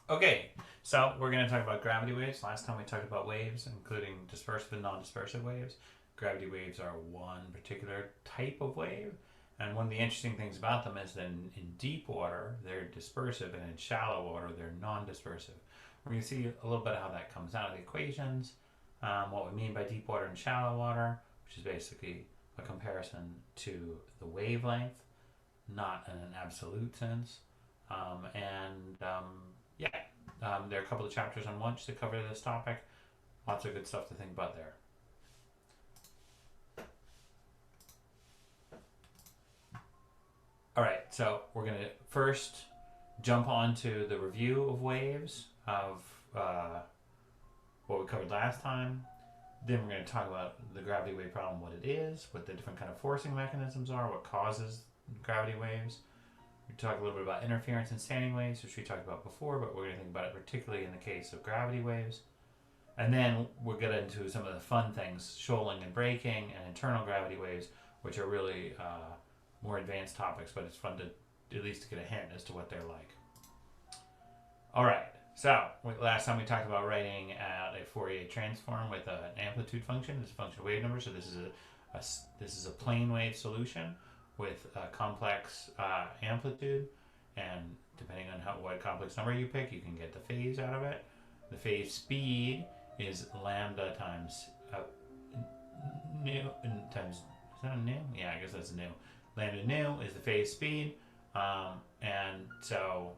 Okay, so we're going to talk about gravity waves. Last time we talked about waves, including dispersive and non-dispersive waves. Gravity waves are one particular type of wave, and one of the interesting things about them is that in deep water they're dispersive, and in shallow water they're non-dispersive. We're going to see a little bit how that comes out of the equations, what we mean by deep water and shallow water, which is basically a comparison to the wavelength, not in an absolute sense, yeah, there are a couple of chapters on lunch that cover this topic. Lots of good stuff to think about there. All right, so we're going to first jump on to the review of waves of what we covered last time. Then we're going to talk about the gravity wave problem, what it is, what the different kind of forcing mechanisms are, what causes gravity waves. We talk a little bit about interference and standing waves, which we talked about before, but we're going to think about it particularly in the case of gravity waves. And then we'll get into some of the fun things, shoaling and braking, and internal gravity waves, which are really more advanced topics, but it's fun to at least get a hint as to what they're like. All right, so last time we talked about writing out a Fourier transform with an amplitude function. It's a function of wave number, so this is a plane wave solution with a complex amplitude, and depending on what complex number you pick, you can get the phase out of it. The phase speed is lambda times nu times, is that a nu? Yeah, I guess that's a nu. Lambda nu is the phase speed, and so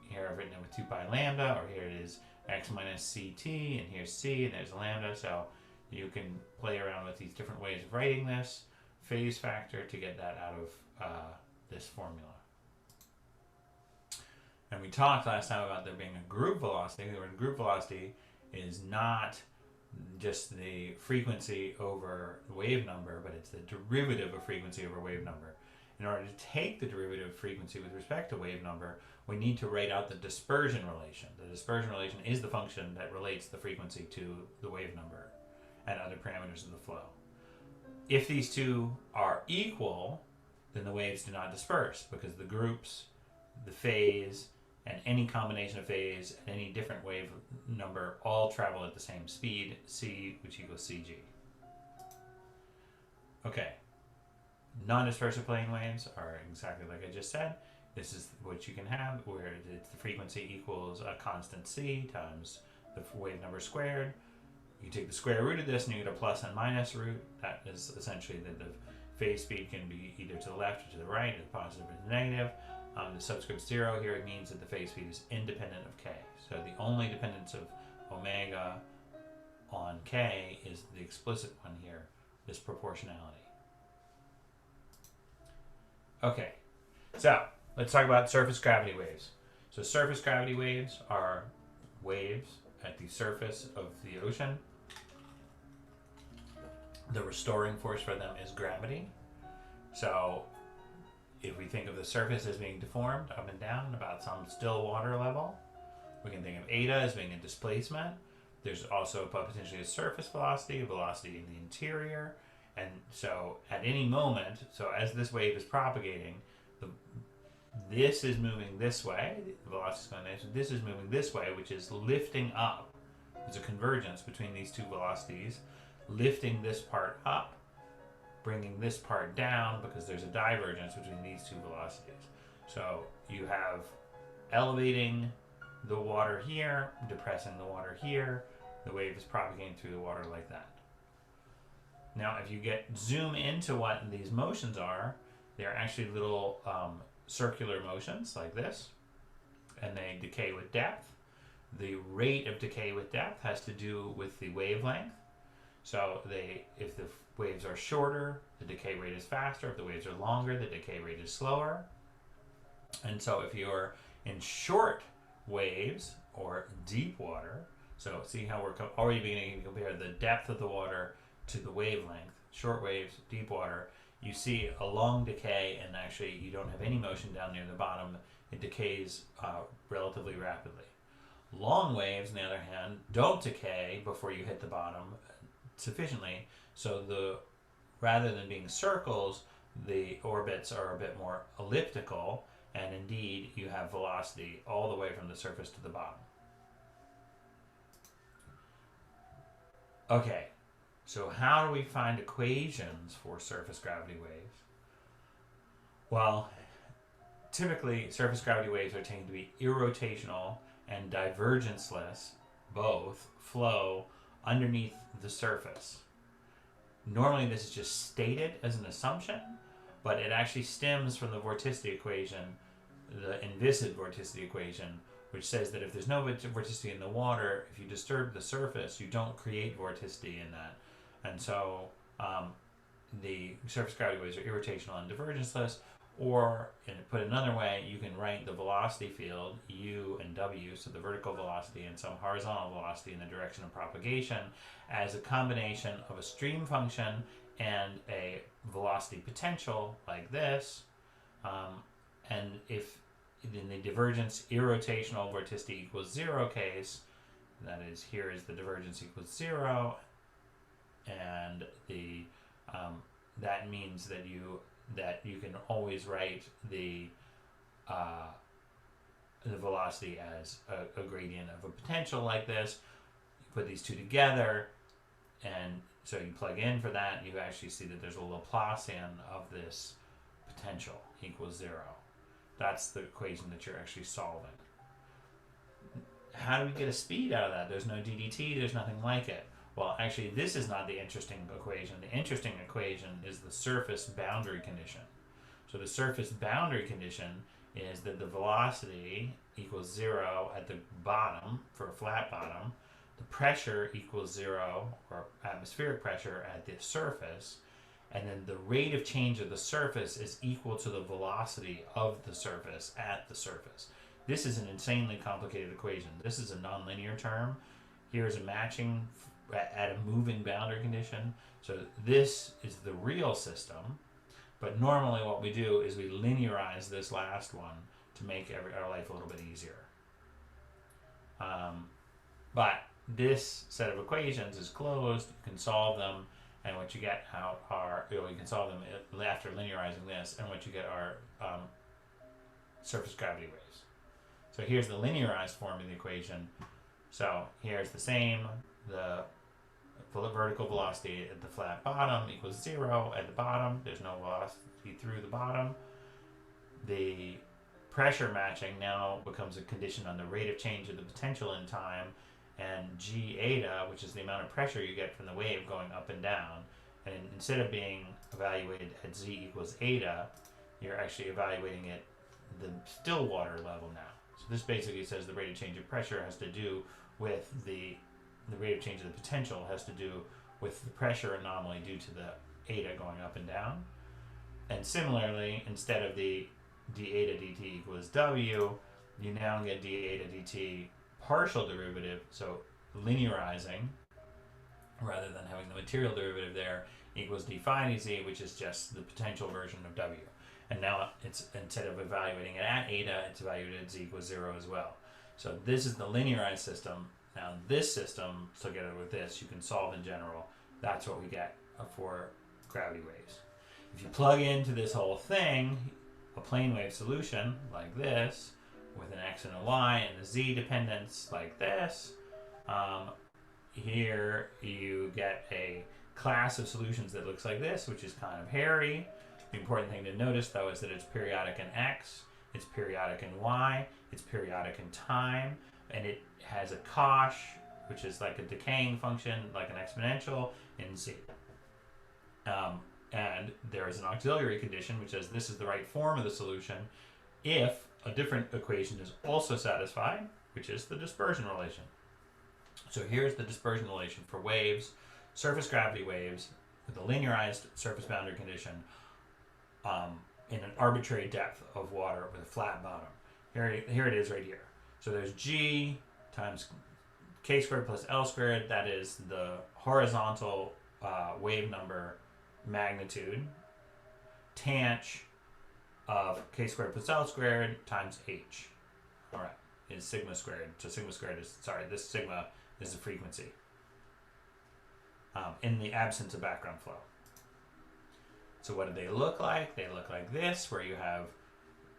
here I've written it with 2 pi lambda, or here it is x minus ct, and here's c, and there's lambda. So you can play around with these different ways of writing this phase factor to get that out of this formula. And we talked last time about there being a group velocity. The word group velocity is not just the frequency over the wave number, but it's the derivative of frequency over wave number. In order to take the derivative of frequency with respect to wave number, we need to write out the dispersion relation. The dispersion relation is the function that relates the frequency to the wave number and other parameters of the flow. If these two are equal, then the waves do not disperse, because the groups, the phase, and any combination of phase and any different wave number all travel at the same speed, c, which equals cg. Okay, non-dispersive plane waves are exactly like I just said. This is what you can have, where the frequency equals a constant c times the wave number squared. You take the square root of this and you get a plus and minus root. That is essentially that the phase speed can be either to the left or to the right, or positive or the negative. The subscript 0 here means that the phase speed is independent of k. So the only dependence of omega on k is the explicit one here, this proportionality. Okay, so let's talk about surface gravity waves. So surface gravity waves are waves at the surface of the ocean. The restoring force for them is gravity. So if we think of the surface as being deformed up and down about some still water level, we can think of eta as being a displacement. There's also potentially a surface velocity, a velocity in the interior. And so at any moment, so as this wave is propagating, this is moving this way, the velocity is going this is moving this way, which is lifting up. There's a convergence between these two velocities, lifting this part up, bringing this part down, because there's a divergence between these two velocities. So you have elevating the water here, depressing the water here. The wave is propagating through the water like that. Now, if you zoom into what these motions are, they're actually little circular motions like this, and they decay with depth. The rate of decay with depth has to do with the wavelength. So if the waves are shorter, the decay rate is faster. If the waves are longer, the decay rate is slower. And so if you're in short waves or deep water, so see how we're already beginning to compare the depth of the water to the wavelength. Short waves, deep water, you see a long decay, and actually you don't have any motion down near the bottom. It decays relatively rapidly. Long waves, on the other hand, don't decay before you hit the bottom sufficiently, so rather than being circles, the orbits are a bit more elliptical, and indeed you have velocity all the way from the surface to the bottom. Okay, so how do we find equations for surface gravity waves? Well, typically surface gravity waves are taken to be irrotational and divergenceless, both flow underneath the surface. Normally this is just stated as an assumption, but it actually stems from the vorticity equation, the inviscid vorticity equation, which says that if there's no vorticity in the water, if you disturb the surface, you don't create vorticity in that. And so the surface gravity waves are irrotational and divergenceless, or put another way, you can write the velocity field, u and w, so the vertical velocity and some horizontal velocity in the direction of propagation, as a combination of a stream function and a velocity potential like this. And if in the divergence irrotational vorticity equals 0 case, that is, here is the divergence equals 0, and the that means that you can always write the velocity as a gradient of a potential like this. You put these two together, and so you plug in for that, you actually see that there's a Laplacian of this potential equals 0. That's the equation that you're actually solving. How do we get a speed out of that? There's no ddt, there's nothing like it. Well, actually, this is not the interesting equation. The interesting equation is the surface boundary condition. So the surface boundary condition is that the velocity equals 0 at the bottom for a flat bottom, the pressure equals 0, or atmospheric pressure, at the surface, and then the rate of change of the surface is equal to the velocity of the surface at the surface. This is an insanely complicated equation. This is a nonlinear term. Here's a matching at a moving boundary condition. So this is the real system, but normally what we do is we linearize this last one to make our life a little bit easier. But this set of equations is closed. You can solve them, and what you get out are, you can solve them after linearizing this, and what you get are surface gravity waves. So here's the linearized form of the equation. So here's the same, the vertical velocity at the flat bottom equals 0 at the bottom. There's no velocity through the bottom. The pressure matching now becomes a condition on the rate of change of the potential in time, and g eta, which is the amount of pressure you get from the wave going up and down. And instead of being evaluated at z equals eta, you're actually evaluating it the still water level now. So this basically says the rate of change of pressure has to do with the rate of change of the potential has to do with the pressure anomaly due to the eta going up and down. And similarly, instead of the d eta dt equals w, you now get d eta dt partial derivative, so linearizing rather than having the material derivative there, equals d phi dz, which is just the potential version of w. And now it's, instead of evaluating it at eta, it's evaluated at z equals 0 as well. So this is the linearized system. Now this system, together with this, you can solve in general. That's what we get for gravity waves. If you plug into this whole thing a plane wave solution like this, with an x and a y and a z dependence like this, here you get a class of solutions that looks like this, which is kind of hairy. The important thing to notice, though, is that it's periodic in x, it's periodic in y, it's periodic in time, and it has a cosh, which is like a decaying function, like an exponential, in z. And there is an auxiliary condition, which says this is the right form of the solution if a different equation is also satisfied, which is the dispersion relation. So here's the dispersion relation for waves, surface gravity waves, with a linearized surface boundary condition in an arbitrary depth of water with a flat bottom. Here it is right here. So there's g times k squared plus l squared. That is the horizontal wave number magnitude, tanh of k squared plus l squared times h. All right, is sigma squared. So sigma squared is, sorry, this sigma is the frequency in the absence of background flow. So what do they look like? They look like this, where you have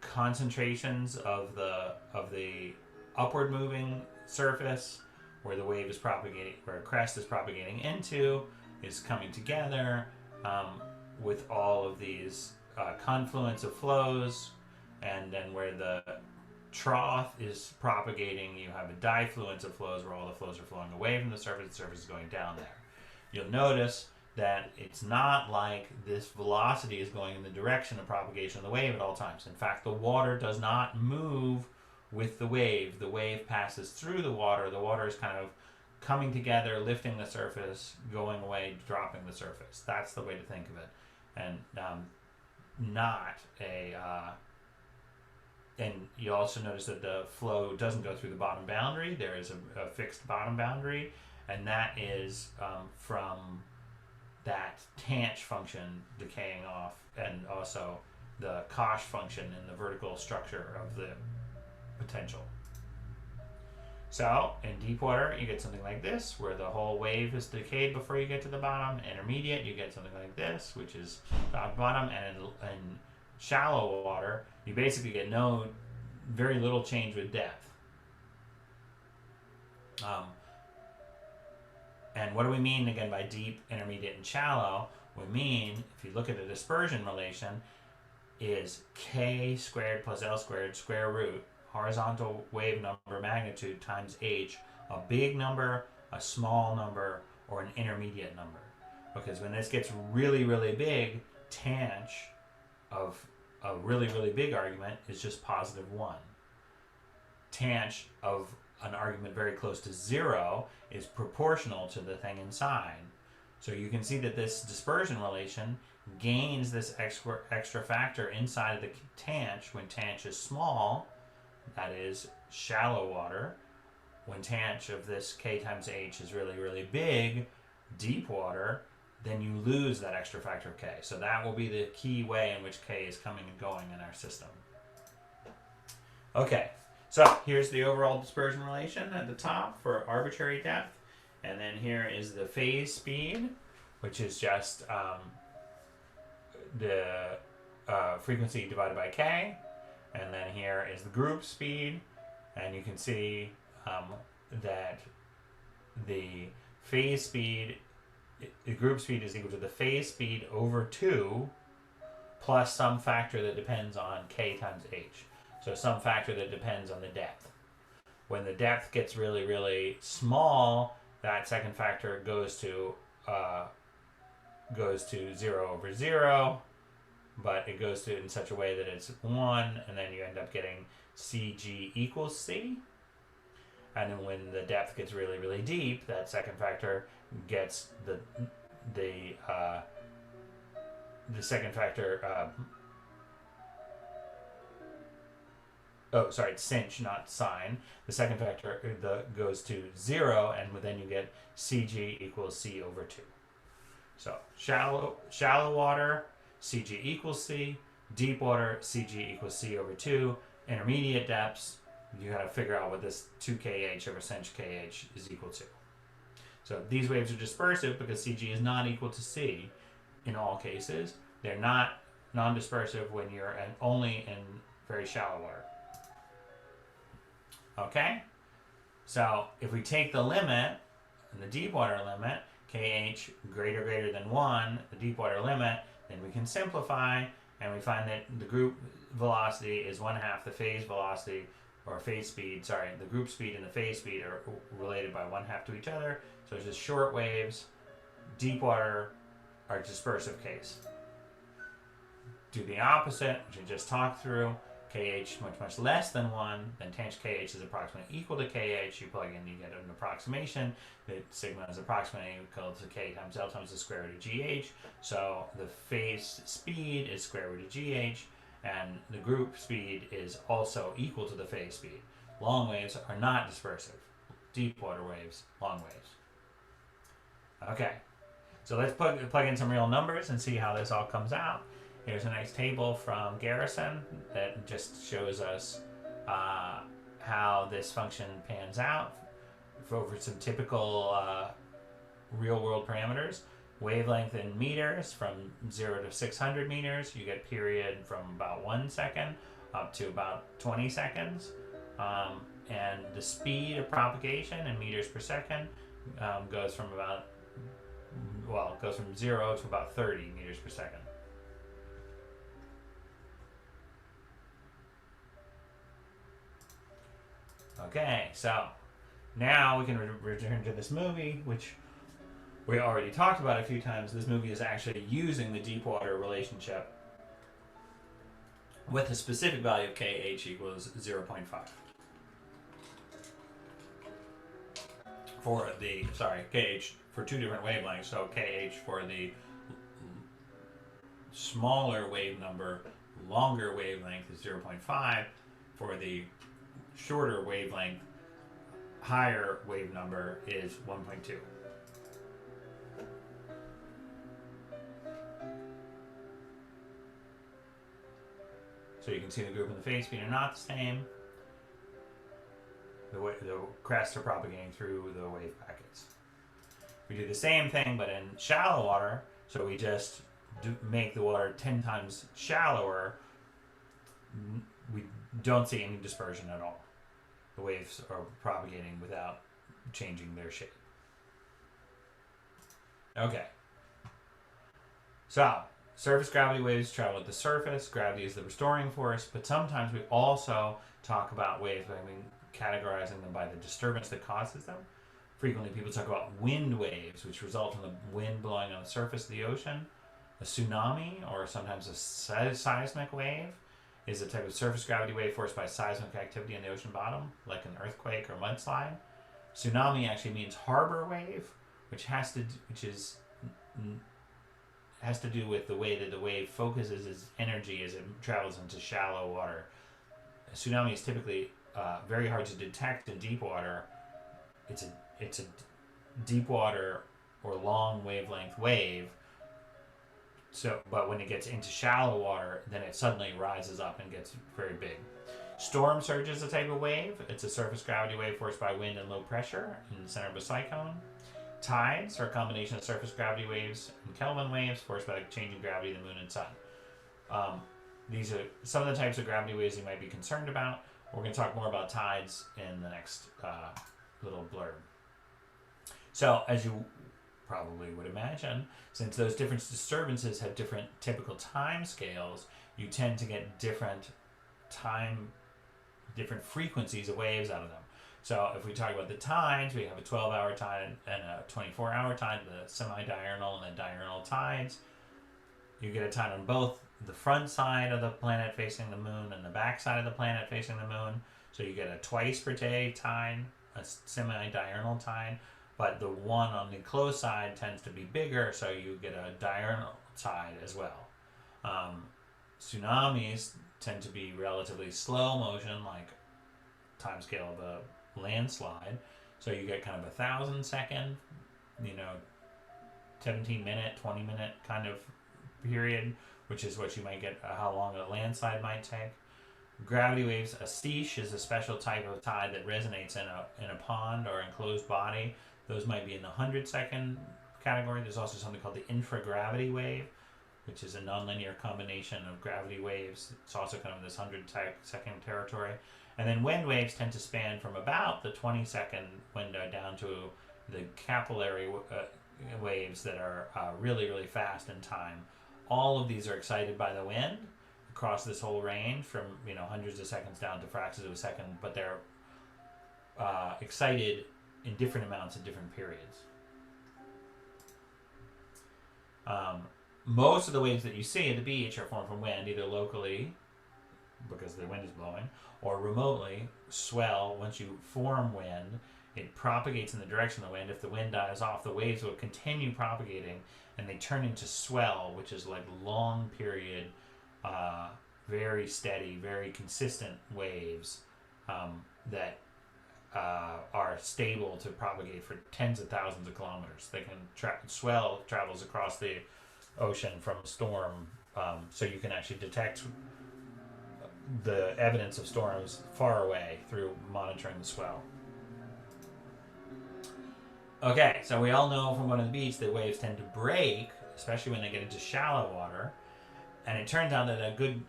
concentrations of the upward moving surface where the wave is propagating, where a crest is propagating into, is coming together with all of these confluence of flows, and then where the trough is propagating, you have a difluence of flows where all the flows are flowing away from the surface is going down there. You'll notice that it's not like this velocity is going in the direction of propagation of the wave at all times. In fact, the water does not move with the wave. The wave passes through the water. The water is kind of coming together, lifting the surface, going away, dropping the surface. That's the way to think of it. And not a... and you also notice that the flow doesn't go through the bottom boundary. There is a fixed bottom boundary, and that is from that tanh function decaying off, and also the Koch function in the vertical structure of the potential. So in deep water, you get something like this, where the whole wave is decayed before you get to the bottom. Intermediate, you get something like this, which is top bottom, and in shallow water, you basically get very little change with depth. And what do we mean again by deep, intermediate, and shallow? We mean, if you look at the dispersion relation, is k squared plus l squared square root horizontal wave number magnitude times h, a big number, a small number, or an intermediate number. Because when this gets really, really big, tanh of a really, really big argument is just positive 1. Tanh of an argument very close to 0 is proportional to the thing inside. So you can see that this dispersion relation gains this extra factor inside of the tanh when tanh is small, that is shallow water. When tanh of this k times h is really, really big, deep water, then you lose that extra factor of k. So that will be the key way in which k is coming and going in our system. Okay, so here's the overall dispersion relation at the top for arbitrary depth. And then here is the phase speed, which is just the frequency divided by k. And then here is the group speed. And you can see that the phase speed, the group speed is equal to the phase speed over 2 plus some factor that depends on k times h. So some factor that depends on the depth. When the depth gets really, really small, that second factor goes to 0 over 0, but it goes to in such a way that it's 1, and then you end up getting Cg equals C. And then when the depth gets really, really deep, that second factor gets the second factor. It's sinh, not sine. The second factor goes to 0, and then you get Cg equals C over 2. So shallow water, Cg equals C. Deep water, Cg equals C over 2. Intermediate depths, you got to figure out what this 2kh over sinh kh is equal to. So these waves are dispersive because Cg is not equal to C in all cases. They're not non-dispersive when you're only in very shallow water. Okay? So if we take the limit, the deep water limit, kh greater than 1, the deep water limit, then we can simplify, and we find that the group velocity is 1/2 the phase velocity, or phase speed, the group speed and the phase speed are related by 1/2 to each other. So it's just short waves. Deep water are dispersive case. Do the opposite, which we just talked through. kh much less than 1, then tanh kh is approximately equal to kh. You plug in, you get an approximation that sigma is approximately equal to k times l times the square root of gh. So the phase speed is square root of gh, and the group speed is also equal to the phase speed. Long waves are not dispersive. Deep water waves, long waves. Okay, so let's plug in some real numbers and see how this all comes out. Here's a nice table from Garrison that just shows us how this function pans out over some typical real-world parameters. Wavelength in meters from 0 to 600 meters. You get period from about 1 second up to about 20 seconds. And the speed of propagation in meters per second goes from 0 to about 30 meters per second. Okay, so now we can return to this movie, which we already talked about a few times. This movie is actually using the Deepwater relationship with a specific value of KH equals 0.5. For the, KH for two different wavelengths. So KH for the smaller wave number, longer wavelength is 0.5. For the shorter wavelength, higher wave number is 1.2. So you can see the group and the phase speed are not the same. The crests are propagating through the wave packets. We do the same thing, but in shallow water. So we just make the water 10 times shallower. We don't see any dispersion at all. The waves are propagating without changing their shape. Okay. So, surface gravity waves travel at the surface. Gravity is the restoring force, but sometimes we also talk about waves by categorizing them by the disturbance that causes them. Frequently, people talk about wind waves, which result from the wind blowing on the surface of the ocean. A tsunami, or sometimes a seismic wave, is a type of surface gravity wave forced by seismic activity in the ocean bottom, like an earthquake or mudslide. Tsunami actually means harbor wave, which has to do with the way that the wave focuses its energy as it travels into shallow water. A tsunami is typically very hard to detect in deep water. It's a deep water or long wavelength wave. So, but when it gets into shallow water, then it suddenly rises up and gets very big. Storm surge is a type of wave. It's a surface gravity wave forced by wind and low pressure in the center of a cyclone. Tides are a combination of surface gravity waves and Kelvin waves forced by the changing gravity of the moon and sun. These are some of the types of gravity waves you might be concerned about. We're going to talk more about tides in the next little blurb. So, as you probably would imagine, since those different disturbances have different typical time scales, you tend to get different frequencies of waves out of them. So if we talk about the tides, we have a 12-hour tide and a 24-hour tide, the semi-diurnal and the diurnal tides. You get a tide on both the front side of the planet facing the moon and the back side of the planet facing the moon. So you get a twice per day tide, a semi-diurnal tide. But the one on the close side tends to be bigger, so you get a diurnal tide as well. Tsunamis tend to be relatively slow motion, like time scale of a landslide. So you get kind of 1,000 second, 17 minute, 20 minute kind of period, which is what you might get, how long a landslide might take. Gravity waves, a steesh, is a special type of tide that resonates in a pond or enclosed body. Those might be in the 100-second category. There's also something called the infragravity wave, which is a nonlinear combination of gravity waves. It's also kind of in this 100-second territory. And then wind waves tend to span from about the 20-second window down to the capillary waves that are really, really fast in time. All of these are excited by the wind across this whole range from hundreds of seconds down to fractions of a second, but they're excited in different amounts at different periods. Most of the waves that you see at the beach are formed from wind, either locally, because the wind is blowing, or remotely swell. Once you form wind, it propagates in the direction of the wind. If the wind dies off, the waves will continue propagating, and they turn into swell, which is like long period, very steady, very consistent waves that are stable to propagate for tens of thousands of kilometers. They can swell travels across the ocean from a storm, so you can actually detect the evidence of storms far away through monitoring the swell. Okay, so we all know from going to the beach that waves tend to break, especially when they get into shallow water. And it turns out that a good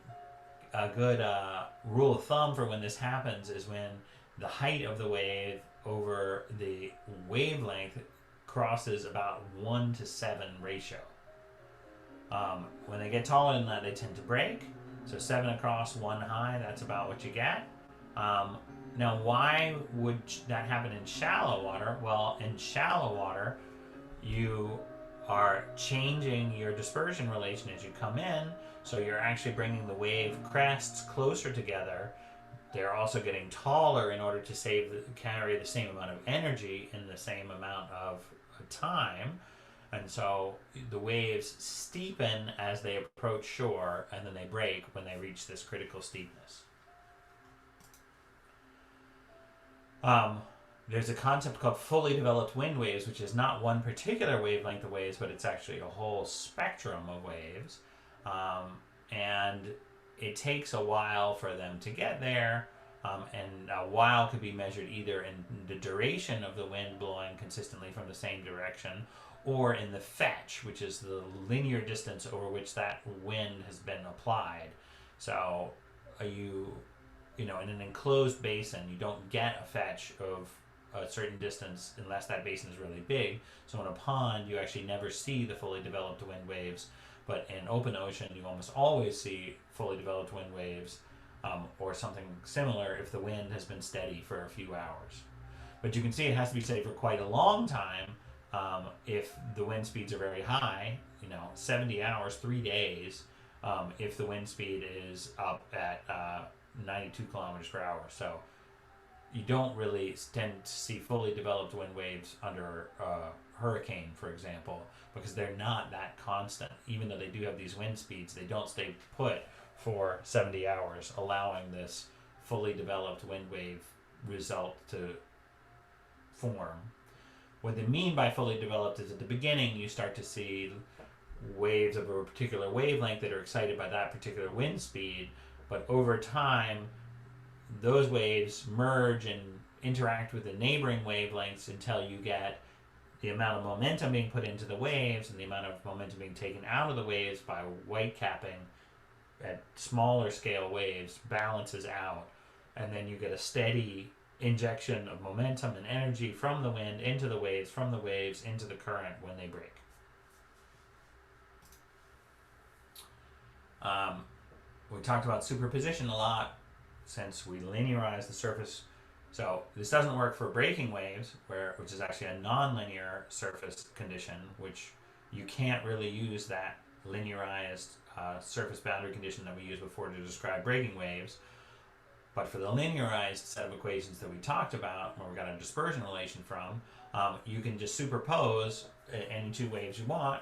a good rule of thumb for when this happens is when the height of the wave over the wavelength crosses about 1:7 ratio. When they get taller than that, they tend to break. So 7 across, 1 high, that's about what you get. Now, why would that happen in shallow water? Well, in shallow water, you are changing your dispersion relation as you come in, so you're actually bringing the wave crests closer together. They're also getting taller in order to carry the same amount of energy in the same amount of time. And so the waves steepen as they approach shore, and then they break when they reach this critical steepness. There's a concept called fully developed wind waves, which is not one particular wavelength of waves, but it's actually a whole spectrum of waves. And it takes a while for them to get there, and a while could be measured either in the duration of the wind blowing consistently from the same direction, or in the fetch, which is the linear distance over which that wind has been applied. So in an enclosed basin, you don't get a fetch of a certain distance unless that basin is really big. So in a pond, you actually never see the fully developed wind waves, but in open ocean, you almost always see fully developed wind waves, or something similar if the wind has been steady for a few hours. But you can see it has to be steady for quite a long time. If the wind speeds are very high, 70 hours, 3 days, if the wind speed is up at 92 kilometers per hour. So you don't really tend to see fully developed wind waves under a hurricane, for example, because they're not that constant. Even though they do have these wind speeds, they don't stay put for 70 hours, allowing this fully developed wind wave result to form. What they mean by fully developed is at the beginning you start to see waves of a particular wavelength that are excited by that particular wind speed, but over time those waves merge and interact with the neighboring wavelengths until you get the amount of momentum being put into the waves and the amount of momentum being taken out of the waves by white capping at smaller scale waves balances out, and then you get a steady injection of momentum and energy from the wind into the waves, from the waves into the current when they break. We talked about superposition a lot since we linearized the surface. So this doesn't work for breaking waves, which is actually a non-linear surface condition, which you can't really use that linearized surface boundary condition that we used before to describe breaking waves. But for the linearized set of equations that we talked about, where we got a dispersion relation from, you can just superpose any two waves you want,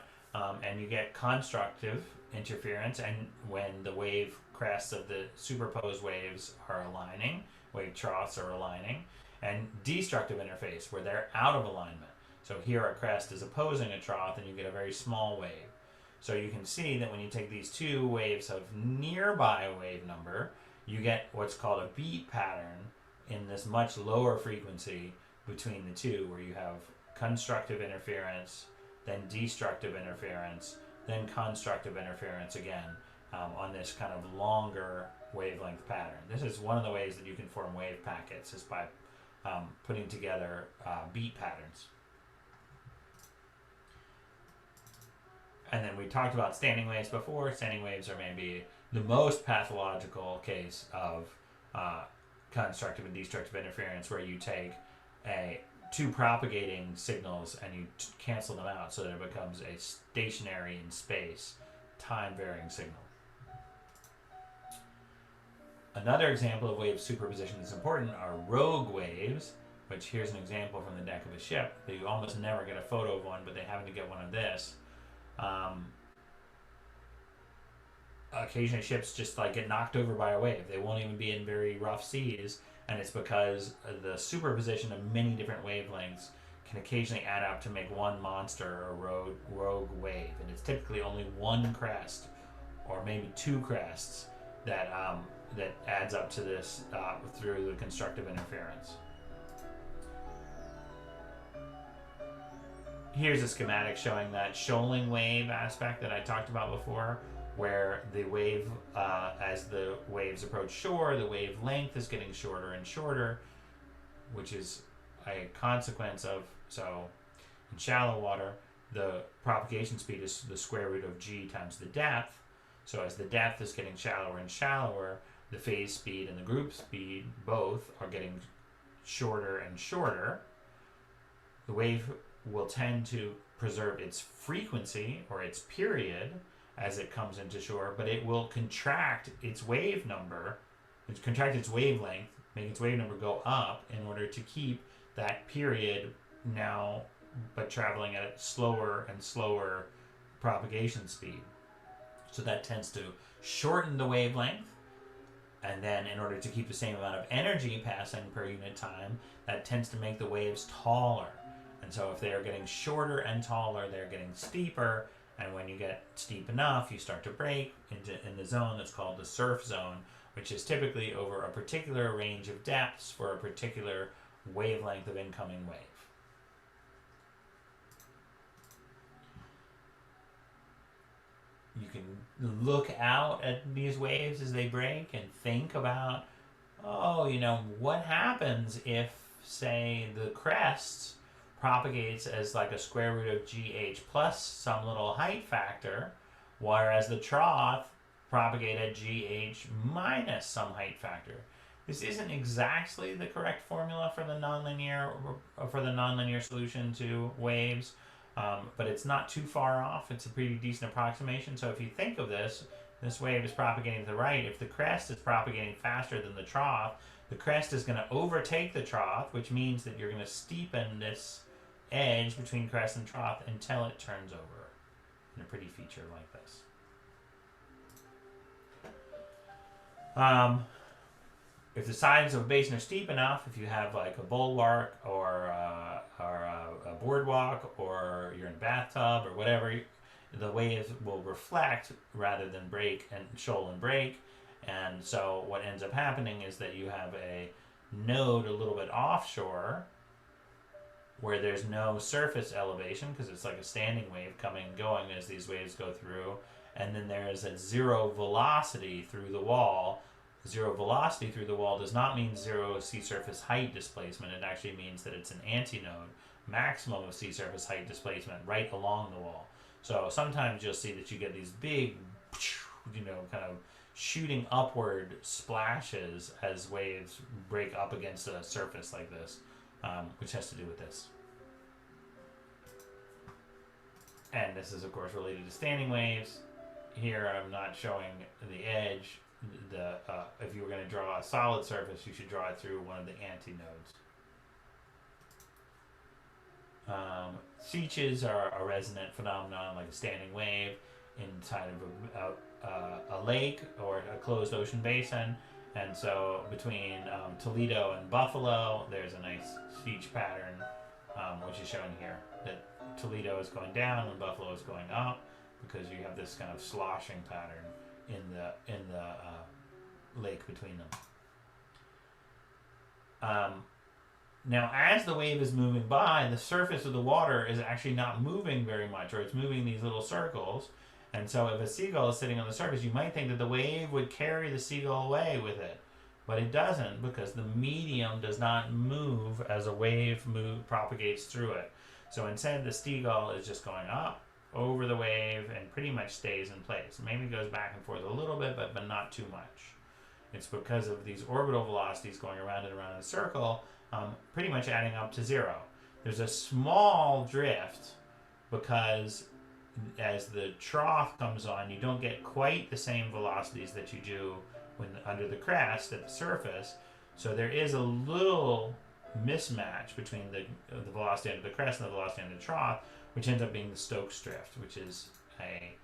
and you get constructive interference. And when the wave crests of the superposed waves are aligning, wave troughs are aligning, and destructive interface, where they're out of alignment. So here a crest is opposing a trough, and you get a very small wave. So you can see that when you take these two waves of nearby wave number, you get what's called a beat pattern in this much lower frequency between the two, where you have constructive interference, then destructive interference, then constructive interference again, on this kind of longer wavelength pattern. This is one of the ways that you can form wave packets, is by putting together beat patterns. And then we talked about standing waves before. Standing waves are maybe the most pathological case of constructive and destructive interference, where you take two propagating signals and you cancel them out so that it becomes a stationary in space, time-varying signal. Another example of wave superposition that's important are rogue waves, which here's an example from the deck of a ship. You almost never get a photo of one, but they happen to get one of this. Occasionally ships just get knocked over by a wave. They won't even be in very rough seas, and it's because the superposition of many different wavelengths can occasionally add up to make one monster or rogue wave. And it's typically only one crest or maybe two crests that adds up to this through the constructive interference. Here's a schematic showing that shoaling wave aspect that I talked about before, where the wave, as the waves approach shore, the wave length is getting shorter and shorter, which is a consequence of, so in shallow water, the propagation speed is the square root of g times the depth. So as the depth is getting shallower and shallower, the phase speed and the group speed both are getting shorter and shorter. The wave will tend to preserve its frequency or its period as it comes into shore, but it will contract its wave number, contract its wavelength, make its wave number go up in order to keep that period now, but traveling at a slower and slower propagation speed. So that tends to shorten the wavelength, and then in order to keep the same amount of energy passing per unit time, that tends to make the waves taller. And so if they are getting shorter and taller, they're getting steeper, and when you get steep enough, you start to break in the zone that's called the surf zone, which is typically over a particular range of depths for a particular wavelength of incoming wave. You can look out at these waves as they break and think about, oh, what happens if, say, the crest propagates as like a square root of gh plus some little height factor, whereas the trough propagate at gh minus some height factor. This isn't exactly the correct formula for the nonlinear solution to waves, but it's not too far off. It's a pretty decent approximation. So if you think of this wave is propagating to the right. If the crest is propagating faster than the trough, the crest is going to overtake the trough, which means that you're going to steepen this edge between crest and trough until it turns over in a pretty feature like this. If the sides of a basin are steep enough, if you have like a bulwark or a boardwalk, or you're in a bathtub or whatever, the waves will reflect rather than break and shoal and break. And so what ends up happening is that you have a node a little bit offshore where there's no surface elevation because it's like a standing wave coming and going as these waves go through. And then there is a zero velocity through the wall. Zero velocity through the wall does not mean zero sea surface height displacement. It actually means that it's an antinode, maximum of sea surface height displacement right along the wall. So sometimes you'll see that you get these big, kind of shooting upward splashes as waves break up against a surface like this, which has to do with this. And this is, of course, related to standing waves. Here I'm not showing the edge. If you were going to draw a solid surface, you should draw it through one of the antinodes. Seaches are a resonant phenomenon, like a standing wave inside of a lake or a closed ocean basin. And so between Toledo and Buffalo, there's a nice Seach pattern, which is shown here. That Toledo is going down and Buffalo is going up because you have this kind of sloshing pattern in the lake between them. Now, as the wave is moving by, the surface of the water is actually not moving very much, or it's moving these little circles. And so if a seagull is sitting on the surface, you might think that the wave would carry the seagull away with it. But it doesn't, because the medium does not move as a wave propagates through it. So instead, the seagull is just going up over the wave and pretty much stays in place. Maybe goes back and forth a little bit, but not too much. It's because of these orbital velocities going around and around in a circle, pretty much adding up to zero. There's a small drift because as the trough comes on, you don't get quite the same velocities that you do when under the crest at the surface. So there is a little mismatch between the velocity under the crest and the velocity under the trough, which ends up being the Stokes drift, which is a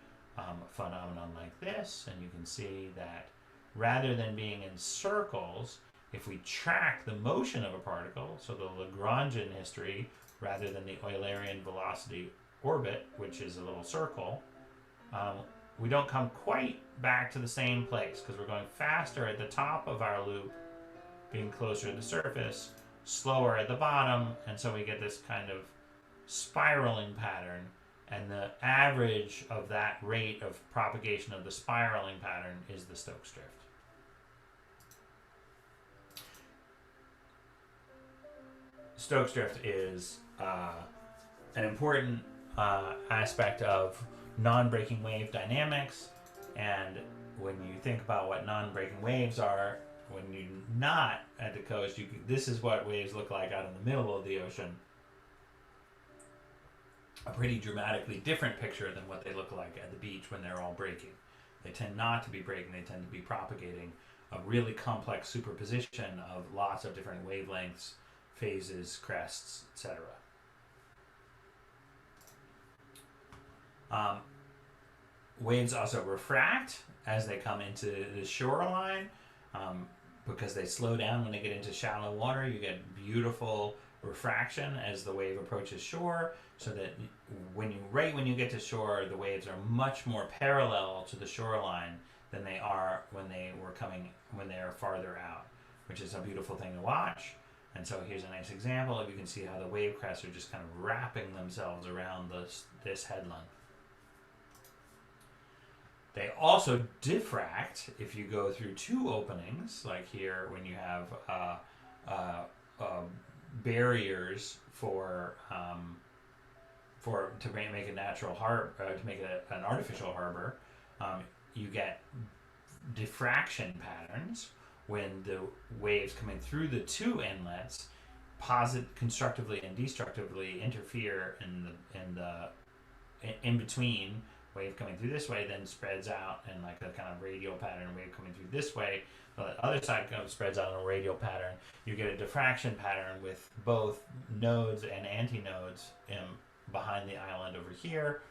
phenomenon like this. And you can see that rather than being in circles, if we track the motion of a particle, so the Lagrangian history, rather than the Eulerian velocity orbit, which is a little circle, we don't come quite back to the same place because we're going faster at the top of our loop, being closer to the surface, slower at the bottom, and so we get this kind of spiraling pattern And the average of that rate of propagation of the spiraling pattern is the Stokes drift. Stokes drift is an important aspect of non-breaking wave dynamics. And when you think about what non-breaking waves are, when you're not at the coast, this is what waves look like out in the middle of the ocean. A pretty dramatically different picture than what they look like at the beach when they're all breaking. They tend not to be breaking, they tend to be propagating a really complex superposition of lots of different wavelengths, phases, crests, etc. Waves also refract as they come into the shoreline, because they slow down when they get into shallow water. You get beautiful refraction as the wave approaches shore, so that when you get to shore, the waves are much more parallel to the shoreline than they are when they are farther out, which is a beautiful thing to watch. And so here's a nice example. You can see how the wave crests are just kind of wrapping themselves around this headland. They also diffract if you go through two openings, like here when you have barriers to make a natural harbor, to make an artificial harbor. You get diffraction patterns when the waves coming through the two inlets constructively and destructively interfere in between. Wave coming through this way then spreads out in like a kind of radial pattern. Wave coming through this way, the other side spreads out in a radial pattern. You get a diffraction pattern with both nodes and antinodes behind the island over here.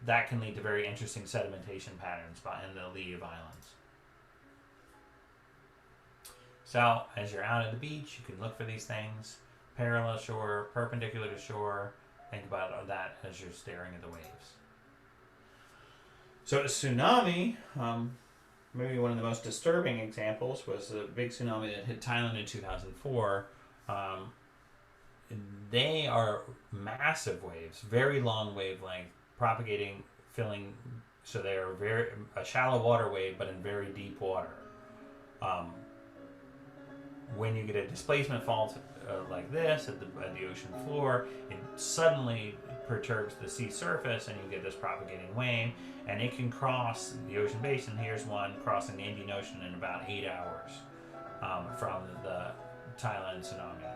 That can lead to very interesting sedimentation patterns in the lee of islands. So as you're out at the beach, you can look for these things. Parallel shore, perpendicular to shore. Think about that as you're staring at the waves. So a tsunami, maybe one of the most disturbing examples was the big tsunami that hit Thailand in 2004. They are massive waves, very long wavelength, propagating, filling, so they are a shallow water wave, but in very deep water. When you get a displacement fault like this at the ocean floor, it suddenly perturbs the sea surface and you get this propagating wave, and it can cross the ocean basin. Here's one crossing the Indian Ocean in about 8 hours from the Thailand tsunami.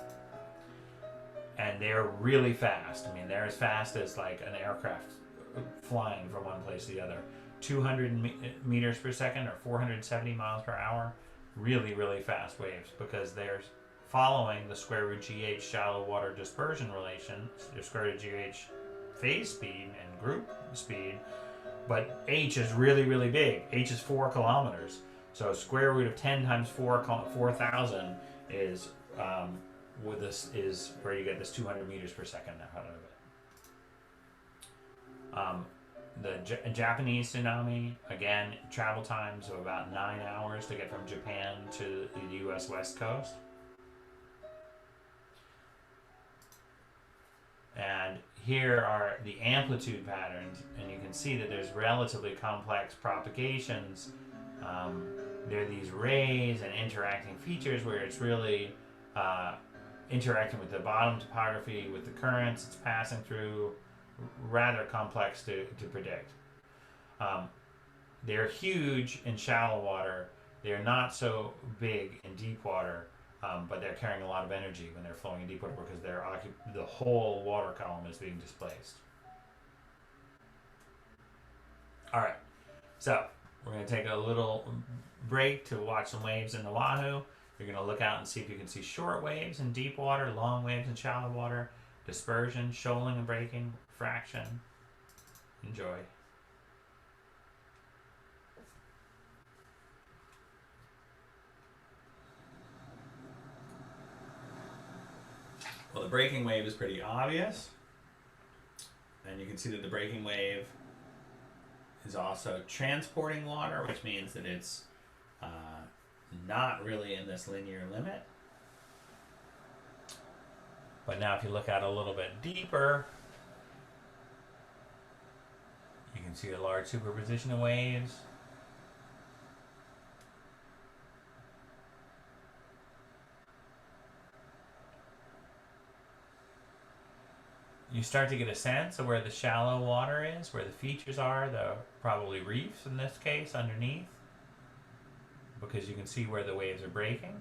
And they're really fast. I mean, they're as fast as like an aircraft flying from one place to the other. 200 meters per second or 470 miles per hour. Really, really fast waves, because they're following the square root GH shallow water dispersion relation, the square root GH phase speed and group speed, but H is really, really big. H is 4 kilometers. So square root of 10 times 4,000 is is where you get this 200 meters per second out of it. The Japanese tsunami, again, travel times of about 9 hours to get from Japan to the U.S. West Coast. And here are the amplitude patterns, and you can see that there's relatively complex propagations. There are these rays and interacting features where it's really interacting with the bottom topography, with the currents it's passing through. Rather complex to predict. They're huge in shallow water. They're not so big in deep water, but they're carrying a lot of energy when they're flowing in deep water, because the whole water column is being displaced. All right, so we're going to take a little break to watch some waves in Oahu. You're going to look out and see if you can see short waves in deep water, long waves in shallow water, dispersion, shoaling and breaking, fraction. Enjoy. Well, the breaking wave is pretty obvious. And you can see that the breaking wave is also transporting water, which means that it's not really in this linear limit. But now if you look out a little bit deeper, can see a large superposition of waves. You start to get a sense of where the shallow water is, where the features are, the probably reefs in this case underneath, because you can see where the waves are breaking.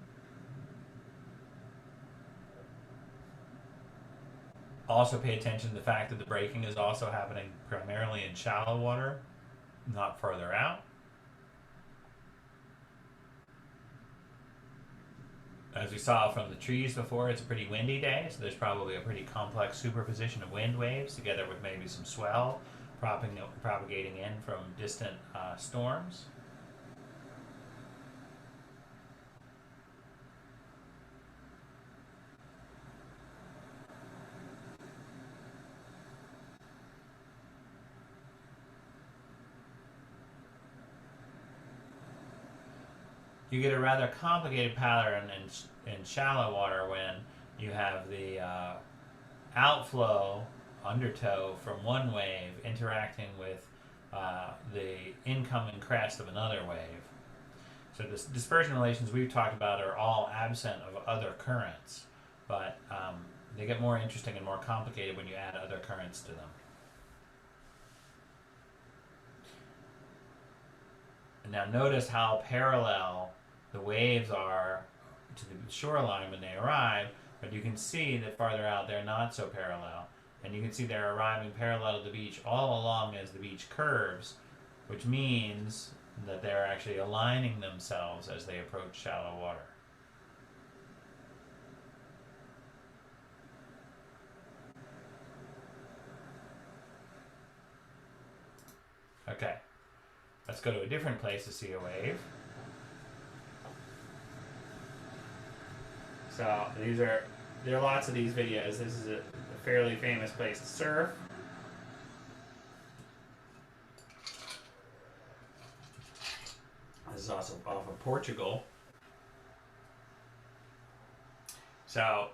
Also pay attention to the fact that the breaking is also happening primarily in shallow water, not further out. As we saw from the trees before, it's a pretty windy day, so there's probably a pretty complex superposition of wind waves together with maybe some swell propagating in from distant storms. You get a rather complicated pattern in shallow water when you have the outflow undertow from one wave interacting with the incoming crest of another wave. So the dispersion relations we've talked about are all absent of other currents, but they get more interesting and more complicated when you add other currents to them. And now notice how parallel the waves are to the shoreline when they arrive, but you can see that farther out they're not so parallel. And you can see they're arriving parallel to the beach all along as the beach curves, which means that they're actually aligning themselves as they approach shallow water. Okay, let's go to a different place to see a wave. So there are lots of these videos. This is a fairly famous place to surf. This is also off of Portugal. So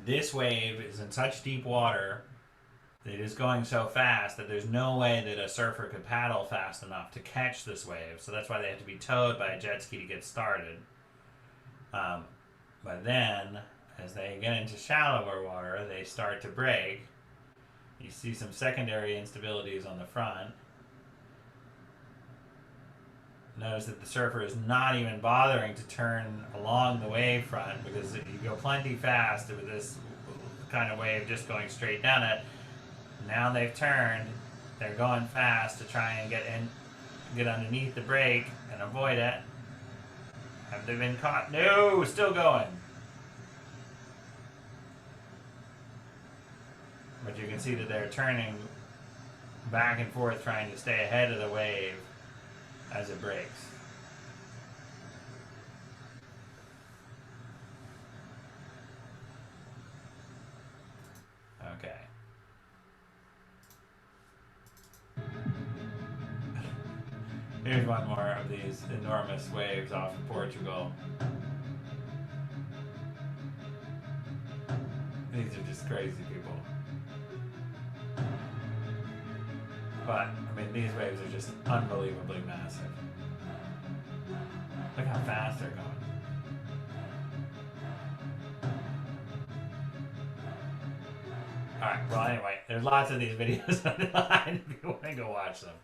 this wave is in such deep water that it is going so fast that there's no way that a surfer could paddle fast enough to catch this wave. So that's why they have to be towed by a jet ski to get started. But then, as they get into shallower water, they start to break. You see some secondary instabilities on the front. Notice that the surfer is not even bothering to turn along the wave front, because if you go plenty fast with this kind of wave just going straight down it, now they've turned, they're going fast to try and get underneath the break and avoid it. Have they been caught? No, still going. But you can see that they're turning back and forth trying to stay ahead of the wave as it breaks. Okay. Here's one more of these enormous waves off of Portugal. These are just crazy people. But, I mean, these waves are just unbelievably massive. Look how fast they're going. Alright, well anyway, there's lots of these videos online if you want to go watch them.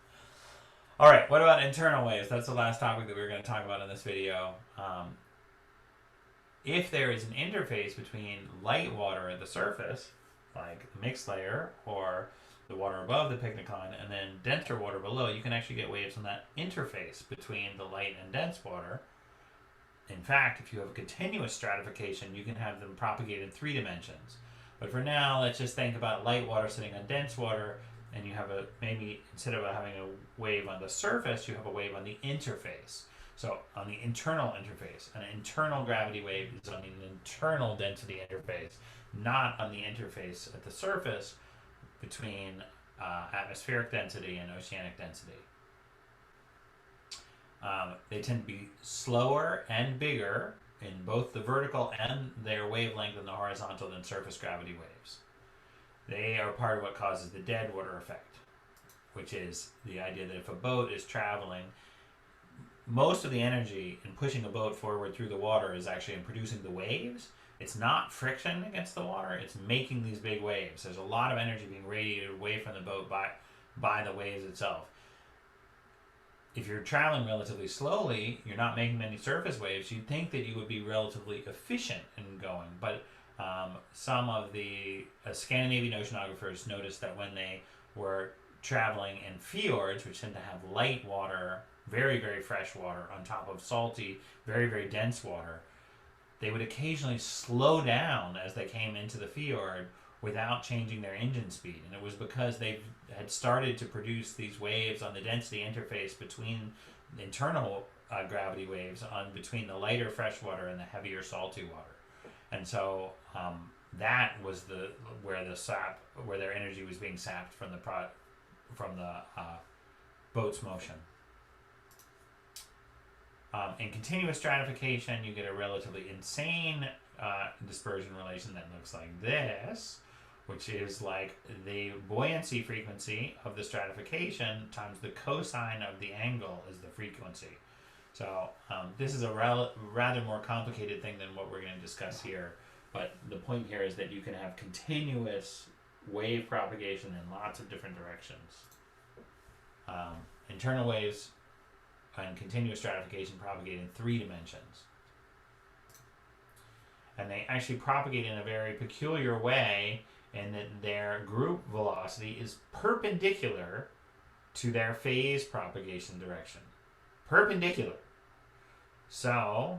Alright, what about internal waves? That's the last topic that we're going to talk about in this video. If there is an interface between light water at the surface, like the mixed layer or the water above the picnic line, and then denser water below, you can actually get waves on that interface between the light and dense water. In fact, if you have a continuous stratification, you can have them propagate in 3 dimensions. But for now, let's just think about light water sitting on dense water, and you have maybe instead of having a wave on the surface, you have a wave on the interface. So on the internal interface, an internal gravity wave is on an internal density interface, not on the interface at the surface between atmospheric density and oceanic density. They tend to be slower and bigger in both the vertical and their wavelength and the horizontal than surface gravity waves. They are part of what causes the dead water effect, which is the idea that if a boat is traveling, most of the energy in pushing a boat forward through the water is actually in producing the waves. It's not friction against the water, it's making these big waves. There's a lot of energy being radiated away from the boat by the waves itself. If you're traveling relatively slowly, you're not making many surface waves, you'd think that you would be relatively efficient in going. But some of the Scandinavian oceanographers noticed that when they were traveling in fjords, which tend to have light water, very, very fresh water, on top of salty, very, very dense water, they would occasionally slow down as they came into the fjord without changing their engine speed. And it was because they had started to produce these waves on the density interface between internal gravity waves between the lighter freshwater and the heavier salty water. And so that was where their energy was being sapped from the boat's motion. In continuous stratification, you get a relatively insane dispersion relation that looks like this, which is like the buoyancy frequency of the stratification times the cosine of the angle is the frequency. So this is a rather more complicated thing than what we're going to discuss here. But the point here is that you can have continuous wave propagation in lots of different directions. Internal waves and continuous stratification propagate in 3 dimensions. And they actually propagate in a very peculiar way in that their group velocity is perpendicular to their phase propagation direction. Perpendicular. So,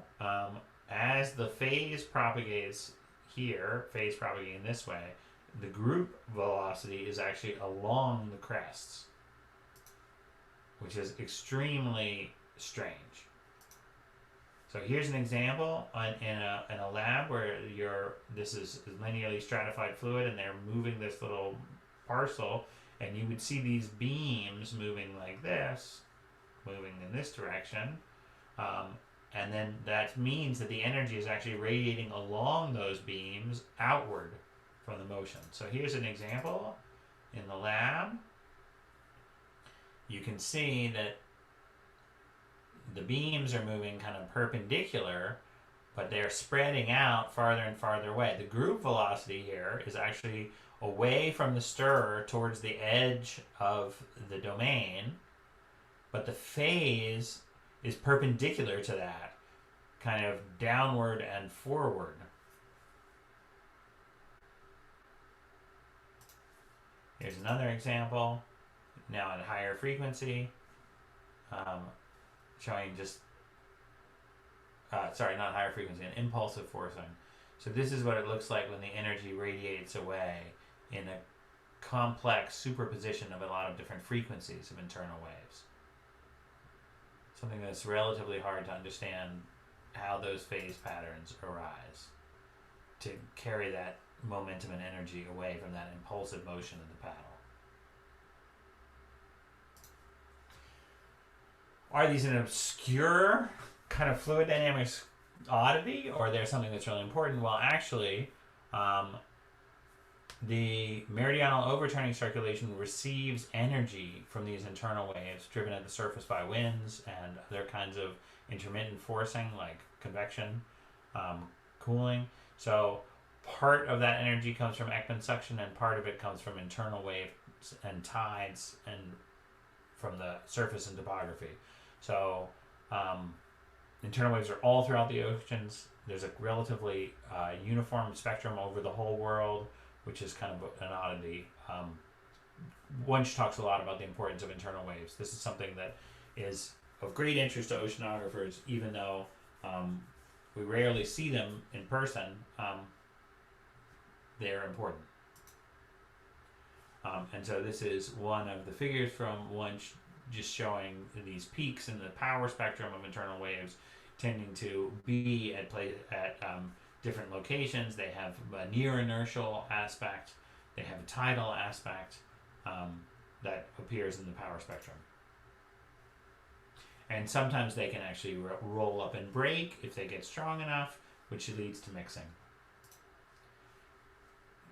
as the phase propagates here, phase propagating this way, the group velocity is actually along the crests, which is extremely strange. So here's an example in a lab where this is linearly stratified fluid and they're moving this little parcel, and you would see these beams moving like this, moving in this direction, and then that means that the energy is actually radiating along those beams outward from the motion. So here's an example in the lab. You can see that the beams are moving kind of perpendicular, but they're spreading out farther and farther away. The group velocity here is actually away from the stirrer towards the edge of the domain, but the phase is perpendicular to that, kind of downward and forward. Here's another example, now at higher frequency, showing just, sorry, not higher frequency, an impulsive forcing. So this is what it looks like when the energy radiates away in a complex superposition of a lot of different frequencies of internal waves. Something that's relatively hard to understand how those phase patterns arise to carry that momentum and energy away from that impulsive motion of the paddle. Are these an obscure kind of fluid dynamics oddity, or there's something that's really important? Well, actually, the meridional overturning circulation receives energy from these internal waves driven at the surface by winds and other kinds of intermittent forcing like convection, cooling. So part of that energy comes from Ekman suction and part of it comes from internal waves and tides and from the surface and topography. So internal waves are all throughout the oceans. There's a relatively uniform spectrum over the whole world, which is kind of an oddity. Wunsch talks a lot about the importance of internal waves. This is something that is of great interest to oceanographers, even though we rarely see them in person. They're important. And so this is one of the figures from Wunsch, just showing these peaks in the power spectrum of internal waves tending to be at different locations. They have a near inertial aspect, they have a tidal aspect that appears in the power spectrum. And sometimes they can actually roll up and break if they get strong enough, which leads to mixing.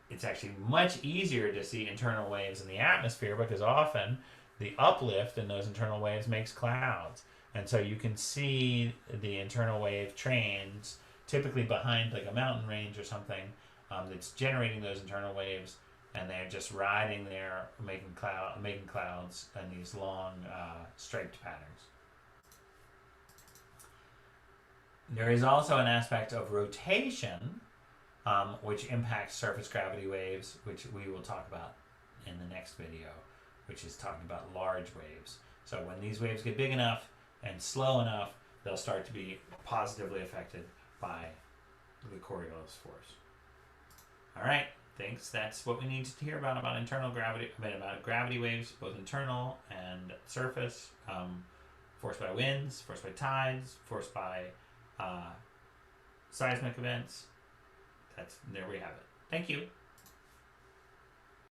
It's actually much easier to see internal waves in the atmosphere because often The uplift in those internal waves makes clouds. And so you can see the internal wave trains typically behind like a mountain range or something that's generating those internal waves, and they're just riding there, making clouds in these long striped patterns. There is also an aspect of rotation, which impacts surface gravity waves, which we will talk about in the next video, which is talking about large waves. So when these waves get big enough and slow enough, they'll start to be positively affected by the Coriolis force. All right, thanks. That's what we need to hear about internal gravity, about gravity waves, both internal and surface, forced by winds, forced by tides, forced by seismic events. There we have it. Thank you.